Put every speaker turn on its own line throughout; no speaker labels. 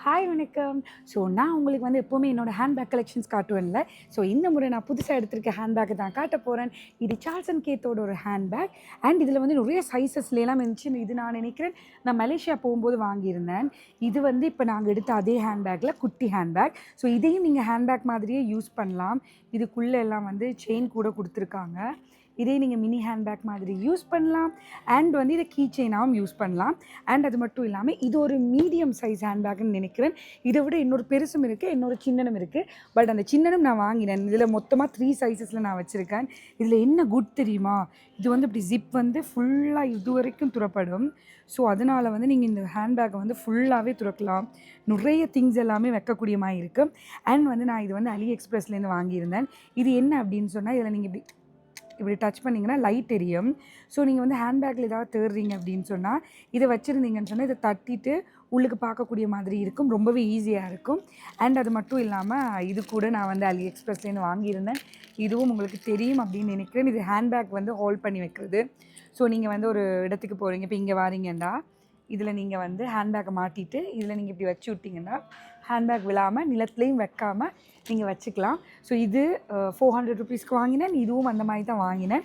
Hi வணக்கம். So நான் உங்களுக்கு வந்து எப்போவுமே என்னோட ஹேண்ட்பேக் கலெக்ஷன்ஸ் காட்டுவேன்ல. ஸோ இந்த முறை நான் புதுசாக எடுத்திருக்க ஹேண்ட்பேக்கை தான் காட்ட போகிறேன். இது சார்ல்ஸ் அண்ட் கேத்தோட ஒரு ஹேண்ட்பேக். அண்ட் இதில் வந்து நிறைய சைஸஸ்லாம் இருந்துச்சு. இது நான் நினைக்கிறேன் நான் மலேசியா போகும்போது வாங்கியிருந்தேன். இது வந்து இப்போ நாங்கள் எடுத்த அதே ஹேண்ட்பேக்கில் குட்டி ஹேண்ட்பேக். ஸோ இதையும் நீங்கள் ஹேண்ட்பேக் மாதிரியே யூஸ் பண்ணலாம். இதுக்குள்ளே எல்லாம் வந்து செயின் கூட கொடுத்துருக்காங்க. இதே நீங்கள் மினி ஹேண்ட்பேக் மாதிரி யூஸ் பண்ணலாம். அண்ட் வந்து இதை கீ செயினாகவும் யூஸ் பண்ணலாம். அண்ட் அது மட்டும் இல்லாமல் இது ஒரு மீடியம் சைஸ் ஹேண்ட்பேக்னு நினைக்கிறேன். இதை விட இன்னொரு பெருசும் இருக்குது, இன்னொரு சின்னனும் இருக்குது. பட் அந்த சின்னனும் நான் வாங்கினேன். இதில் மொத்தமாக 3 சைஸஸில் நான் வச்சுருக்கேன். இதில் என்ன குட் தெரியுமா, இது வந்து இப்படி ஜிப் வந்து ஃபுல்லாக இது வரைக்கும் துறப்படும். ஸோ அதனால் வந்து நீங்கள் இந்த ஹேண்ட்பேக்கை வந்து ஃபுல்லாகவே துறக்கலாம். நிறைய திங்ஸ் எல்லாமே வைக்கக்கூடிய மாதிரி இருக்குது. அண்ட் வந்து நான் இது வந்து அலி எக்ஸ்பிரஸ்லேருந்து வாங்கியிருந்தேன். இது என்ன அப்படின்னு சொன்னால், இதில் நீங்கள் இப்படி டச் பண்ணிங்கன்னா லைட் எரியும். ஸோ நீங்கள் வந்து ஹேண்ட்பேக்கில் ஏதாவது தேடுறீங்க அப்படின்னு சொன்னால் இதை வச்சுருந்தீங்கன்னு சொன்னால் இதை தட்டிட்டு உள்ளுக்கு பார்க்கக்கூடிய மாதிரி இருக்கும். ரொம்பவே ஈஸியாக இருக்கும். அண்ட் அது மட்டும் இல்லாமல் இது கூட நான் வந்து அலி எக்ஸ்பிரஸ்லேருந்து வாங்கியிருந்தேன். இதுவும் உங்களுக்கு தெரியும் அப்படின்னு நினைக்கிறேன். இது ஹேண்ட்பேக் வந்து ஹோல்ட் பண்ணி வைக்கிறது. ஸோ நீங்கள் வந்து ஒரு இடத்துக்கு போகிறீங்க, இப்போ இங்கே வாரீங்கன்னா இதில் நீங்கள் வந்து ஹேண்ட்பேக்கை மாட்டிட்டு இதில் நீங்கள் இப்படி வச்சு விட்டிங்கன்னா ஹேண்ட்பேக் விழாமல் நிலத்துலையும் வைக்காமல் நீங்கள் வச்சுக்கலாம். ஸோ இது 400 ருபீஸ்க்கு வாங்கினேன். இதுவும் அந்த மாதிரி தான் வாங்கினேன்.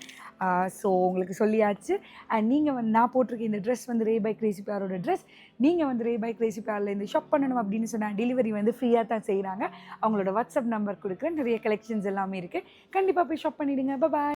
ஸோ உங்களுக்கு சொல்லியாச்சு. அண்ட் நீங்கள் வந்து நான் போட்டிருக்க இந்த ட்ரெஸ் வந்து ரே பை கிரேசி பேரோட ட்ரெஸ். நீங்கள் வந்து ரே பை கிரேசி பேர்லேருந்து ஷாப் பண்ணணும் அப்படின்னு சொன்னால் டெலிவரி வந்து ஃப்ரீயாக தான் செய்கிறாங்க. அவங்களோட வாட்ஸ்அப் நம்பர் கொடுக்குறேன். நிறைய கலெக்ஷன்ஸ் எல்லாமே இருக்குது. கண்டிப்பாக போய் ஷாப் பண்ணிவிடுங்க. பாய்.